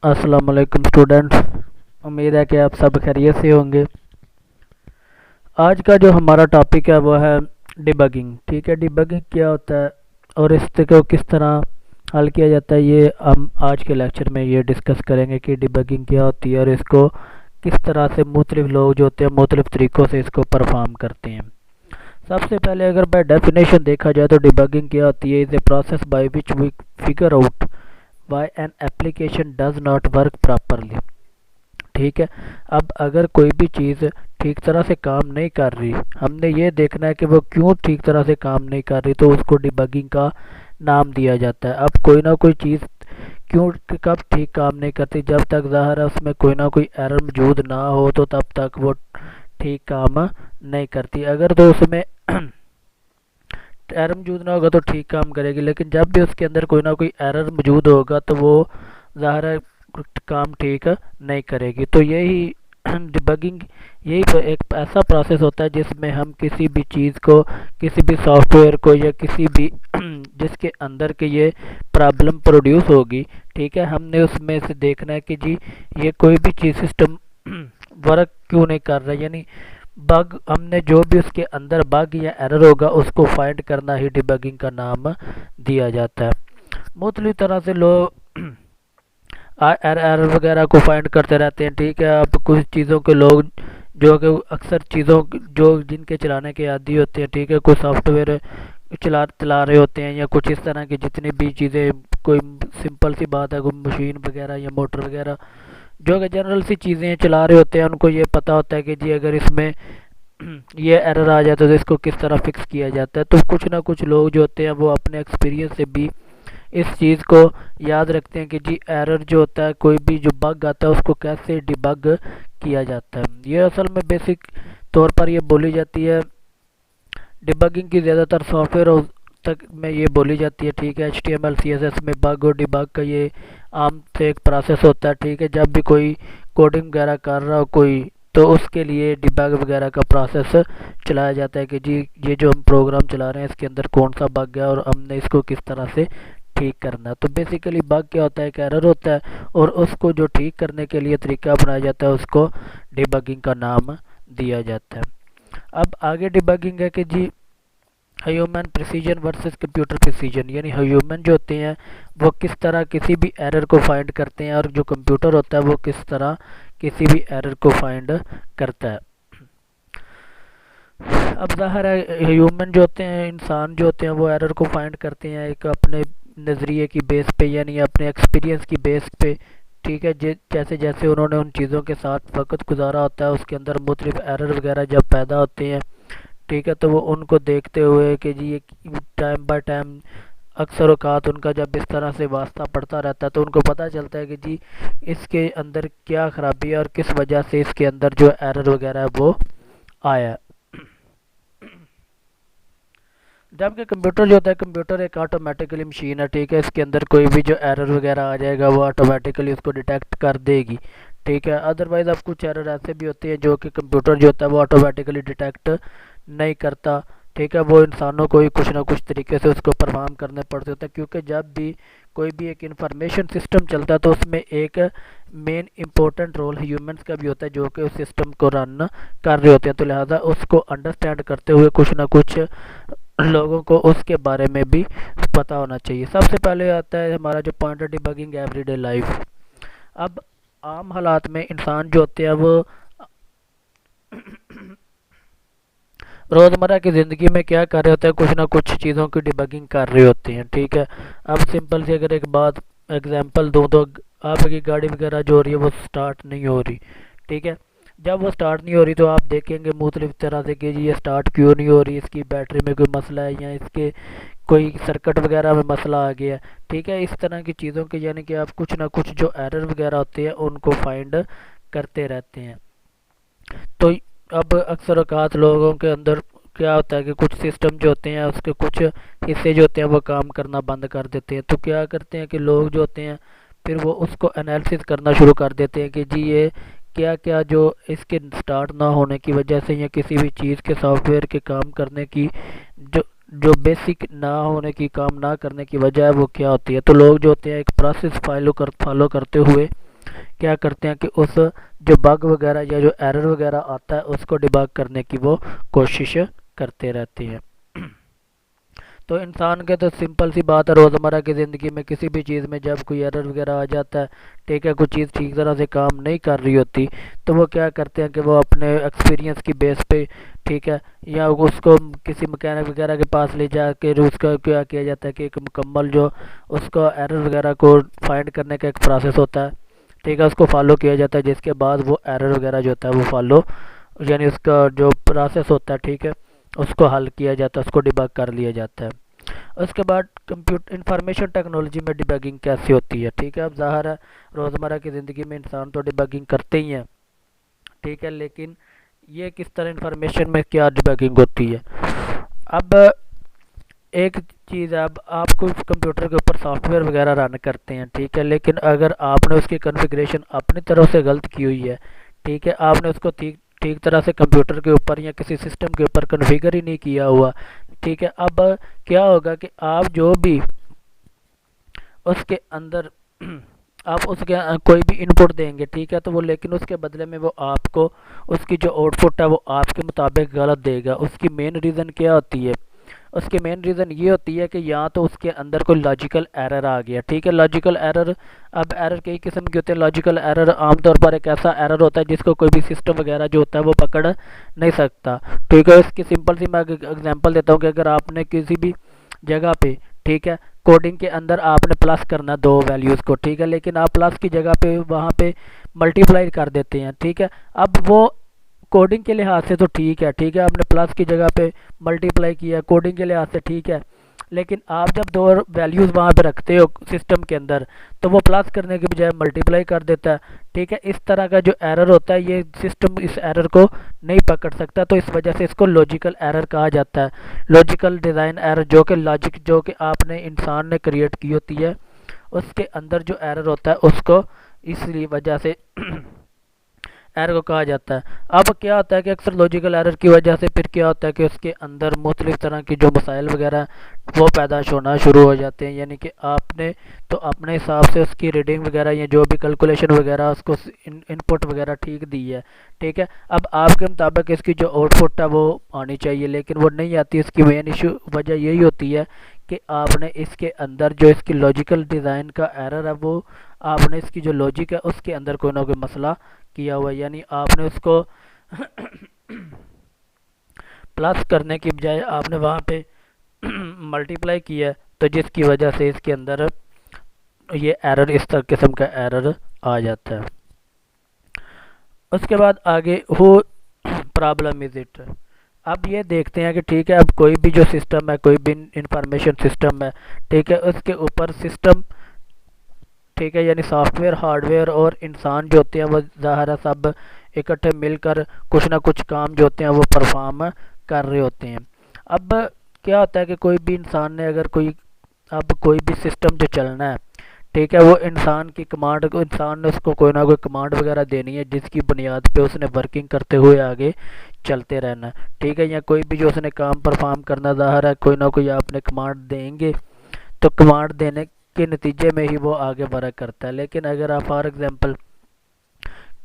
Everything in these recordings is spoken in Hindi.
अस्सलाम वालेकुम स्टूडेंट्स। उम्मीद है कि आप सब खैरियत से होंगे। आज का जो हमारा टॉपिक है वो है डिबगिंग। ठीक है, डिबगिंग क्या होता है और इसको किस तरह हल किया जाता है, ये हम आज के लेक्चर में ये डिस्कस करेंगे कि डिबगिंग क्या होती है और इसको किस तरह से मुख्तलिफ लोग जो होते हैं मुख्तलिफ तरीक़ों से इसको परफॉर्म करते हैं। सबसे पहले अगर बाय डेफिनेशन देखा जाए तो डिबगिंग क्या होती है, is a process by which we figure out why an application does not work properly. ठीक है, अब अगर कोई भी चीज़ ठीक तरह से काम नहीं कर रही, हमने ये देखना है कि वो क्यों ठीक तरह से काम नहीं कर रही, तो उसको डिबगिंग का नाम दिया जाता है। अब कोई ना कोई चीज़ क्यों कब ठीक काम नहीं करती, जब तक ज़ाहिर है उसमें कोई ना कोई एरर मौजूद ना हो तो तब तक वो ठीक काम नहीं करती। अगर तो उसमें एरर मौजूद ना होगा तो ठीक काम करेगी, लेकिन जब भी उसके अंदर कोई ना कोई एरर मौजूद होगा तो वो ज़ाहिर है काम ठीक नहीं करेगी। तो यही डिबगिंग यही एक ऐसा प्रोसेस होता है जिसमें हम किसी भी चीज़ को, किसी भी सॉफ्टवेयर को या किसी भी जिसके अंदर के ये प्रॉब्लम प्रोड्यूस होगी, ठीक है, हमने उसमें से देखना है कि जी ये कोई भी चीज़ सिस्टम वर्क क्यों नहीं कर रहा, यानी बग हमने जो भी उसके अंदर बग या एरर होगा उसको फाइंड करना ही डिबगिंग का नाम दिया जाता है। मुख्तलिफ तरह से लोग एरर वगैरह को फाइंड करते रहते हैं। ठीक है, अब कुछ चीज़ों के लोग जो कि अक्सर चीज़ों जो जिनके चलाने के आदी होते हैं, ठीक है, कुछ सॉफ्टवेयर चला रहे होते हैं या कुछ इस तरह की जितनी भी चीज़ें, कोई सिंपल सी बात है, कोई मशीन वगैरह या मोटर वगैरह जो कि जनरल सी चीज़ें चला रहे होते हैं, उनको ये पता होता है कि जी अगर इसमें ये एरर आ जाता है तो इसको किस तरह फिक्स किया जाता है। तो कुछ ना कुछ लोग जो होते हैं वो अपने एक्सपीरियंस से भी इस चीज़ को याद रखते हैं कि जी एरर जो होता है, कोई भी जो बग आता है उसको कैसे डिबग किया जाता है। ये असल में बेसिक तौर पर ये बोली जाती है डिबगिंग की ज़्यादातर सॉफ्टवेयर तक में ये बोली जाती है। ठीक है, HTML CSS में बग और डिबग का ये आम से एक प्रोसेस होता है। ठीक है, जब भी कोई कोडिंग वगैरह कर रहा हो कोई, तो उसके लिए डिबग वगैरह का प्रोसेस चलाया जाता है कि जी ये जो हम प्रोग्राम चला रहे हैं इसके अंदर कौन सा बग है और हमने इसको किस तरह से ठीक करना है। तो बेसिकली बग क्या होता है, एक एरर होता है और उसको जो ठीक करने के लिए तरीका बनाया जाता है उसको डिबगिंग का नाम दिया जाता है। अब आगे डिबगिंग है कि जी human precision versus computer precision, यानी ह्यूमन जो होते हैं वो किस तरह किसी भी एरर को फाइंड करते हैं और जो कंप्यूटर होता है वो किस तरह किसी भी एरर को फाइंड करता है। अब ज़ाहिर है ह्यूमन जो होते हैं, इंसान जो होते हैं, वो एरर को फाइंड करते हैं एक अपने नज़रिए की बेस पे, यानी अपने एक्सपीरियंस की बेस पे। ठीक है, जैसे जैसे उन्होंने उन चीज़ों के साथ वक्त गुजारा होता है उसके अंदर मुख्तलिफ एरर वगैरह जब पैदा होते हैं, ठीक है, तो वो उनको देखते हुए कि जी ये टाइम बाय टाइम अक्सर औकात उनका जब इस तरह से वास्ता पड़ता रहता है तो उनको पता चलता है कि जी इसके अंदर क्या ख़राबी है और किस वजह से इसके अंदर जो एरर वगैरह है वो आया। जबकि कंप्यूटर जो होता है, कंप्यूटर एक ऑटोमेटिकली मशीन है। ठीक है, इसके अंदर कोई भी जो एरर वगैरह आ जाएगा वो ऑटोमेटिकली उसको डिटेक्ट कर देगी। ठीक है, अदरवाइज़ अब कुछ एरर ऐसे भी होते हैं जो कि कंप्यूटर जो होता है वो ऑटोमेटिकली डिटेक्ट नहीं करता। ठीक है, वो इंसानों को ही कुछ ना कुछ तरीके से उसको परफॉर्म करने पड़ते होते हैं, क्योंकि जब भी कोई भी एक इंफॉर्मेशन सिस्टम चलता है तो उसमें एक मेन इंपॉर्टेंट रोल ह्यूमंस का भी होता है जो कि उस सिस्टम को रन कर रहे होते हैं। तो लिहाजा उसको अंडरस्टैंड करते हुए कुछ ना कुछ लोगों को उसके बारे में भी पता होना चाहिए। सबसे पहले आता है हमारा जो पॉइंट है डिबगिंग एवरीडे लाइफ। अब आम हालात में इंसान जो होते हैं वो रोज़मर्रा की ज़िंदगी में क्या कर रहे होते हैं, कुछ ना कुछ चीज़ों की डिबगिंग कर रहे होते हैं। ठीक है, अब सिंपल सी अगर एक बात एग्जांपल दूँ तो आपकी गाड़ी वगैरह जो हो रही है वो स्टार्ट नहीं हो रही। ठीक है, जब वो स्टार्ट नहीं हो रही तो आप देखेंगे मुख्तलिफ तरह से कि जी ये स्टार्ट क्यों नहीं हो रही, इसकी बैटरी में कोई मसला है या इसके कोई सर्किट वगैरह में मसला आ गया है। ठीक है, इस तरह की चीज़ों के यानी कि आप कुछ ना कुछ जो एरर वगैरह होते हैं उनको फाइंड करते रहते हैं। तो अब अक्सर औकात लोगों के अंदर क्या होता है कि कुछ सिस्टम जो होते हैं उसके कुछ हिस्से जो होते हैं वो काम करना बंद कर देते हैं। तो क्या करते हैं कि लोग जो होते हैं फिर वो उसको एनालिसिस करना शुरू कर देते हैं कि जी ये क्या क्या जो इसके स्टार्ट ना होने की वजह से या किसी भी चीज़ के सॉफ्टवेयर के काम करने की जो जो बेसिक ना होने की काम ना करने की वजह है वो क्या होती है। तो लोग जो होते हैं एक प्रोसेस फॉलो करते हुए क्या करते हैं कि उस जो बग वगैरह या जो एरर वगैरह आता है उसको डिबग करने की वो कोशिश करते रहते हैं। तो इंसान के तो सिंपल सी बात है, रोज़मर्रा की ज़िंदगी में किसी भी चीज़ में जब कोई एरर वगैरह आ जाता है, ठीक है, कुछ चीज़ ठीक तरह से काम नहीं कर रही होती, तो वो क्या करते हैं कि वो अपने एक्सपीरियंस की बेस पे, ठीक है, या उसको किसी मैकेनिक वगैरह के पास ले जाकर उसका क्या किया जाता है कि एक मुकम्मल जो उसका एरर वगैरह को फाइंड करने का एक प्रोसेस होता है, ठीक है, उसको फॉलो किया जाता है, जिसके बाद वो एरर वगैरह जो होता है वो फॉलो, यानी उसका जो प्रोसेस होता है, ठीक है, उसको हल किया जाता है, उसको डिबग कर लिया जाता है। उसके बाद कंप्यूटर इंफॉर्मेशन टेक्नोलॉजी में डिबगिंग कैसे होती है, ठीक है। अब ज़ाहिर है रोज़मर्रा की ज़िंदगी में इंसान तो डिबगिंग करते ही हैं, ठीक है, लेकिन ये किस तरह इंफॉर्मेशन में क्या डिबगिंग होती है। अब एक चीज़ है, अब आप कोई कंप्यूटर के ऊपर सॉफ्टवेयर वगैरह रन करते हैं, ठीक है, लेकिन अगर आपने उसकी कॉन्फ़िगरेशन अपनी तरफ से गलत की हुई है, ठीक है, आपने उसको ठीक ठीक तरह से कंप्यूटर के ऊपर या किसी सिस्टम के ऊपर कॉन्फ़िगर ही नहीं किया हुआ, ठीक है, अब क्या होगा कि आप जो भी उसके अंदर आप उसके कोई भी इनपुट देंगे, ठीक है, तो वो लेकिन उसके बदले में वो आपको उसकी जो आउटपुट है वो आपके मुताबिक गलत देगा। उसकी मेन रीज़न क्या होती है, उसकी मेन रीज़न ये होती है कि या तो उसके अंदर कोई लॉजिकल एरर आ गया, ठीक है, लॉजिकल एरर। अब एरर कई किस्म के होते हैं। लॉजिकल एरर आमतौर पर एक ऐसा एरर होता है जिसको कोई भी सिस्टम वगैरह जो होता है वो पकड़ नहीं सकता, ठीक है। इसकी सिंपल सी मैं एग्जांपल देता हूँ कि अगर आपने किसी भी जगह पे, ठीक है, कोडिंग के अंदर आपने प्लस करना दो वैल्यूज़ को, ठीक है, लेकिन आप प्लस की जगह पे वहाँ पे मल्टीप्लाई कर देते हैं, ठीक है। अब वो कोडिंग के लिहाज से तो ठीक है, ठीक है, आपने प्लस की जगह पे मल्टीप्लाई किया, कोडिंग के लिहाज से ठीक है, लेकिन आप जब दो वैल्यूज़ वहाँ पे रखते हो सिस्टम के अंदर, तो वो प्लस करने के बजाय मल्टीप्लाई कर देता है, ठीक है। इस तरह का जो एरर होता है ये सिस्टम इस एरर को नहीं पकड़ सकता, तो इस वजह से इसको लॉजिकल एरर कहा जाता है। लॉजिकल डिज़ाइन एरर, जो कि लॉजिक जो कि आपने इंसान ने क्रिएट की होती है उसके अंदर जो एरर होता है उसको इसलिए वजह से एरर को कहा जाता है। अब क्या होता है कि अक्सर लॉजिकल एरर की वजह से फिर क्या होता है कि उसके अंदर मुख्तलिफ तरह की जो मसाइल वगैरह वो पैदाश होना शुरू हो जाते हैं, यानी कि आपने तो अपने हिसाब से उसकी रीडिंग वगैरह या जो भी कैलकुलेशन वगैरह उसको इनपुट वगैरह ठीक दी है, ठीक है। अब आपके मुताबिक इसकी जो आउटपुट है वो आनी चाहिए, लेकिन वो नहीं आती। इसकी मेन इशू वजह यही होती है कि आपने इसके अंदर जो इसकी लॉजिकल डिज़ाइन का एरर है वो आपने इसकी जो लॉजिक है उसके अंदर कोई ना कोई मसला किया हुआ है, यानी आपने उसको प्लस करने की बजाय आपने वहाँ पे मल्टीप्लाई किया है, तो जिसकी वजह से इसके अंदर ये एरर, इस तरह किस्म का एरर आ जाता है। उसके बाद आगे हो प्रॉब्लम इज इट। अब ये देखते हैं कि ठीक है, अब कोई भी जो सिस्टम है, कोई भी इंफॉर्मेशन सिस्टम है, ठीक है, उसके ऊपर सिस्टम, ठीक है, यानी सॉफ्टवेयर, हार्डवेयर और इंसान जो होते हैं वो ज़ाहिर है सब इकट्ठे मिलकर कुछ ना कुछ काम जो होते हैं वो परफॉर्म कर रहे होते हैं। अब क्या होता है कि कोई भी इंसान ने अगर कोई, अब कोई भी सिस्टम जो चलना है, ठीक है, वो इंसान की कमांड को, इंसान ने उसको कोई ना कोई कमांड वगैरह देनी है जिसकी बुनियाद पे उसने वर्किंग करते हुए आगे चलते रहना है, ठीक है, या कोई भी जो उसने काम परफॉर्म करना, ज़ाहिर है कोई ना कोई आपने कमांड देंगे, तो कमांड देने के नतीजे में ही वो आगे वर्क करता है। लेकिन अगर आप फॉर एग्जांपल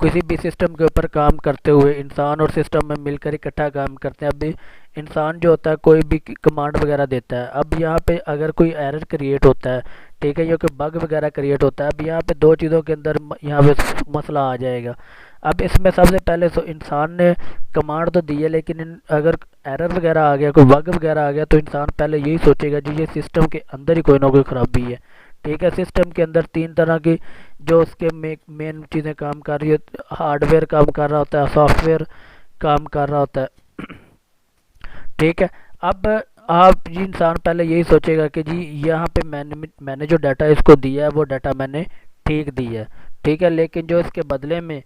किसी भी सिस्टम के ऊपर काम करते हुए इंसान और सिस्टम में मिलकर इकट्ठा काम करते हैं, अभी इंसान जो होता है कोई भी कमांड वगैरह देता है, अब यहाँ पे अगर कोई एरर क्रिएट होता है, ठीक है, या कोई बग वगैरह क्रिएट होता है, अब यहाँ पे दो चीज़ों के अंदर यहाँ पे मसला आ जाएगा। अब इसमें सबसे पहले तो इंसान ने कमांड तो दी है, लेकिन अगर एरर वगैरह आ गया, कोई बग वगैरह आ गया, तो इंसान पहले यही सोचेगा जी ये सिस्टम के अंदर ही कोई ना कोई ख़राबी है, ठीक है। सिस्टम के अंदर तीन तरह की जो उसके मेन चीज़ें काम कर रही है, हार्डवेयर काम कर रहा होता है, सॉफ्टवेयर काम कर रहा होता है, ठीक है। अब आप जी इंसान पहले यही सोचेगा कि जी यहाँ पे मैंने जो डाटा इसको दिया है वो डाटा मैंने ठीक दिया है, ठीक है, लेकिन जो इसके बदले में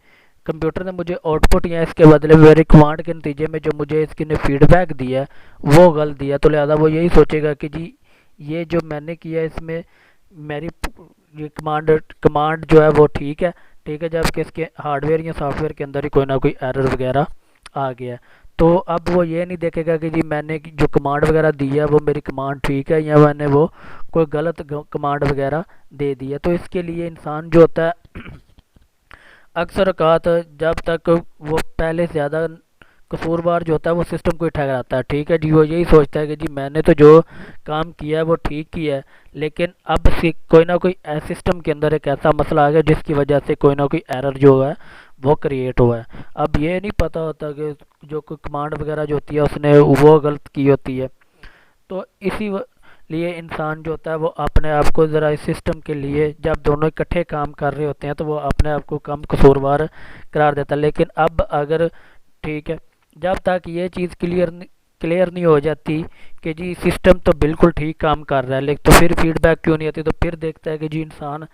कंप्यूटर ने मुझे आउटपुट या इसके बदले में मेरी कमांड के नतीजे में जो मुझे इसकी ने फीडबैक दिया है वो गलत दिया, तो लिहाजा वो यही सोचेगा कि जी ये जो मैंने किया इसमें मेरी ये कमांड जो है वो ठीक है, जबकि इसके हार्डवेयर या सॉफ्टवेयर के अंदर ही कोई ना कोई एरर वगैरह आ गया। तो अब वो ये नहीं देखेगा कि जी मैंने जो कमांड वगैरह दी है वो मेरी कमांड ठीक है या मैंने वो कोई गलत कमांड वगैरह दे दी है। तो इसके लिए इंसान जो होता है अक्सर औकात जब तक वो पहले से ज़्यादा कसूरवार जो होता है वो सिस्टम को ही ठहराता है। ठीक है जी, वो यही सोचता है कि जी मैंने तो जो काम किया है वो ठीक किया है, लेकिन अब कोई ना कोई सिस्टम के अंदर एक ऐसा मसला आ गया जिसकी वजह से कोई ना कोई एरर जो है वो क्रिएट हुआ है। अब ये नहीं पता होता कि जो कोई कमांड वगैरह जो होती है उसने वो गलत की होती है। तो लिए इंसान जो होता है वो अपने आप को ज़रा इस सिस्टम के लिए, जब दोनों इकट्ठे काम कर रहे होते हैं तो वो अपने आप को कम कसूरवार करार देता है। लेकिन अब अगर, ठीक है, जब तक ये चीज़ क्लियर नहीं हो जाती कि जी सिस्टम तो बिल्कुल ठीक काम कर रहा है, लेकिन तो फिर फीडबैक क्यों नहीं आती, तो फिर देखता है कि जी इंसान,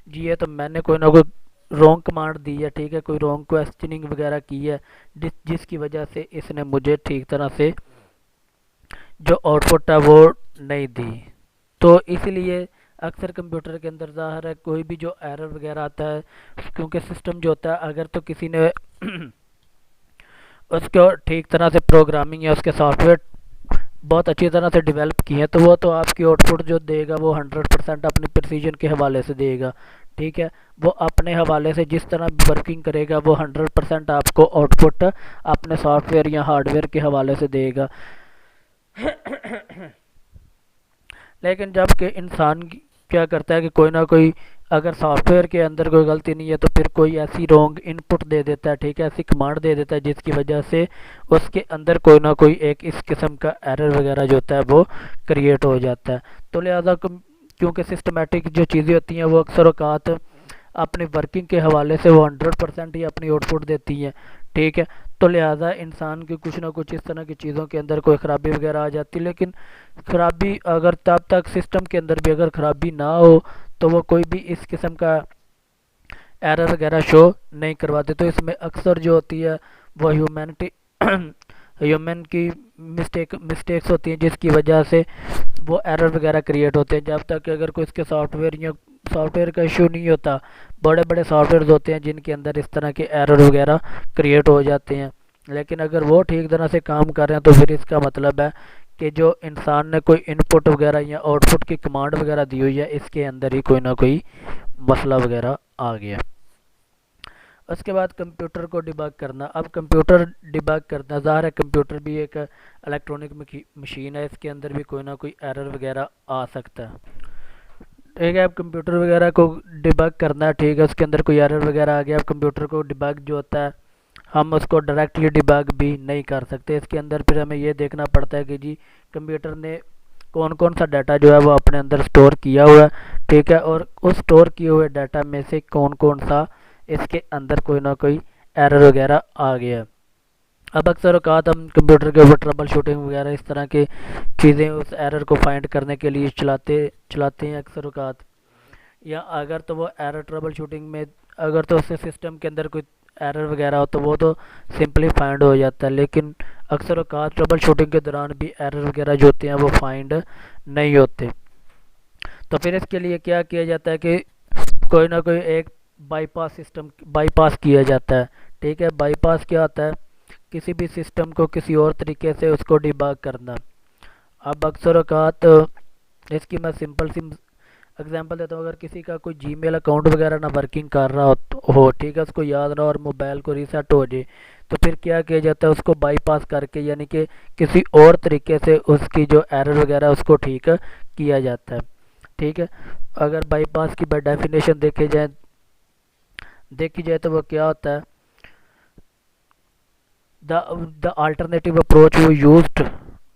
जी ये तो मैंने कोई ना कोई रॉन्ग कमांड दी है, ठीक है, कोई रॉन्ग क्वेश्चनिंग वगैरह की है जिसकी वजह से इसने मुझे ठीक तरह से जो आउटपुट है वो नहीं दी। तो इसलिए अक्सर कंप्यूटर के अंदर ज़ाहिर है कोई भी जो एरर वगैरह आता है, क्योंकि सिस्टम जो होता है अगर तो किसी ने उसको ठीक तरह से प्रोग्रामिंग या उसके सॉफ्टवेयर बहुत अच्छी तरह से डेवलप किए हैं, तो वो तो आपकी आउटपुट जो देगा वो 100% अपनी प्रिसीजन के हवाले से देगा। ठीक है, वो अपने हवाले से जिस तरह वर्किंग करेगा वो 100% आपको आउटपुट अपने सॉफ्टवेयर या हार्डवेयर के हवाले से देगा। लेकिन जब कि इंसान क्या करता है कि कोई ना कोई, अगर सॉफ्टवेयर के अंदर कोई गलती नहीं है तो फिर कोई ऐसी रॉन्ग इनपुट दे देता है, ठीक है, ऐसी कमांड दे देता है जिसकी वजह से उसके अंदर कोई ना कोई एक इस किस्म का एरर वगैरह जो होता है वो क्रिएट हो जाता है। तो लिहाजा क्योंकि सिस्टमेटिक जो चीज़ें होती हैं वो अक्सर औकात अपनी वर्किंग के हवाले से वो 100% ही अपनी आउटपुट देती हैं। ठीक है, तो लिहाजा इंसान की कुछ ना कुछ इस तरह की चीज़ों के अंदर कोई ख़राबी वगैरह आ जाती है। लेकिन ख़राबी अगर तब तक सिस्टम के अंदर भी अगर ख़राबी ना हो तो वो कोई भी इस किस्म का एरर वगैरह शो नहीं करवाते। तो इसमें अक्सर जो होती है वो ह्यूमन की मिस्टेक्स होती हैं जिसकी वजह से वो एरर वगैरह क्रिएट होते हैं। जब तक अगर कोई इसके सॉफ्टवेयर का इशू नहीं होता, बड़े बड़े सॉफ्टवेयर होते हैं जिनके अंदर इस तरह के एरर वगैरह क्रिएट हो जाते हैं, लेकिन अगर वो ठीक तरह से काम कर रहे हैं तो फिर इसका मतलब है कि जो इंसान ने कोई इनपुट वगैरह या आउटपुट की कमांड वगैरह दी हुई है इसके अंदर ही कोई ना कोई मसला वगैरह आ गया। उसके बाद कंप्यूटर को डिबग करना। अब कंप्यूटर डिबग करना, ज़ाहिर है कंप्यूटर भी एक इलेक्ट्रॉनिक मशीन है, इसके अंदर भी कोई ना कोई एरर वगैरह आ सकता है। ठीक है, अब कंप्यूटर वगैरह को डिबग करना है, ठीक है, उसके अंदर कोई एरर वगैरह आ गया। अब कंप्यूटर को डिबग जो होता है हम उसको डायरेक्टली डिबग भी नहीं कर सकते, इसके अंदर फिर हमें ये देखना पड़ता है कि जी कंप्यूटर ने कौन कौन सा डाटा जो है वो अपने अंदर स्टोर किया हुआ है। ठीक है, और उस स्टोर किए हुए डाटा में से कौन कौन सा इसके अंदर कोई ना कोई एरर वगैरह आ गया। अब अक्सर औकात हम कंप्यूटर के ऊपर ट्रबल शूटिंग वगैरह इस तरह की चीज़ें उस एरर को फाइंड करने के लिए चलाते हैं अक्सर औकात। या अगर तो वो एरर ट्रबल शूटिंग में, अगर तो उससे सिस्टम के अंदर कोई एरर वगैरह हो तो वो तो सिंपली फाइंड हो जाता है, लेकिन अक्सर औकात ट्रबल शूटिंग के दौरान भी एरर वगैरह जो होते हैं वो फाइंड नहीं होते। तो फिर इसके लिए क्या किया जाता है कि कोई ना कोई एक बाईपास किया जाता है। ठीक है, बाईपास क्या होता है, किसी भी सिस्टम को किसी और तरीके से उसको डिबग करना। अब अक्सर औकात इसकी मैं सिंपल सी एग्जांपल देता हूँ। अगर किसी का कोई जीमेल अकाउंट वगैरह ना वर्किंग कर रहा हो, ठीक है, उसको याद ना और मोबाइल को रीसेट हो जाए, तो फिर क्या किया जाता है, उसको बाईपास करके यानी कि किसी और तरीके से उसकी जो एरर वगैरह उसको ठीक किया जाता है। ठीक है, अगर बाईपास की बाय डेफिनेशन देखी जाए तो वो क्या होता है, द अल्टरनेटिव अप्रोच वो used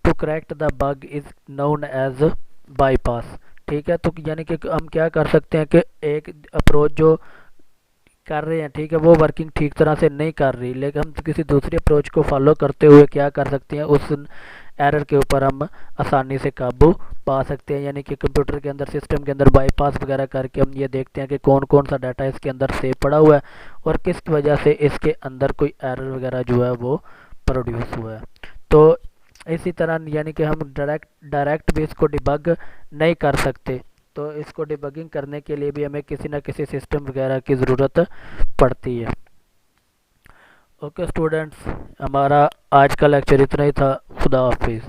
to correct the bug is known as bypass. ठीक है, तो यानी कि हम क्या कर सकते हैं कि एक अप्रोच जो कर रहे हैं, ठीक है, वो वर्किंग ठीक तरह से नहीं कर रही, लेकिन हम किसी दूसरी अप्रोच को फॉलो करते हुए क्या कर सकते हैं, उस एरर के ऊपर हम आसानी से काबू पा सकते हैं। यानी कि कंप्यूटर के अंदर, सिस्टम के अंदर बाईपास वगैरह करके हम ये देखते हैं कि कौन कौन सा डाटा इसके अंदर सेव पड़ा हुआ है और किस वजह से इसके अंदर कोई एरर वगैरह जो है वो प्रोड्यूस हुआ है। तो इसी तरह यानी कि हम डायरेक्ट भी इसको डिबग नहीं कर सकते, तो इसको डिबगिंग करने के लिए भी हमें किसी न किसी सिस्टम वगैरह की ज़रूरत पड़ती है। ओके स्टूडेंट्स, हमारा आज का लेक्चर इतना ही था। खुदा हाफिज़।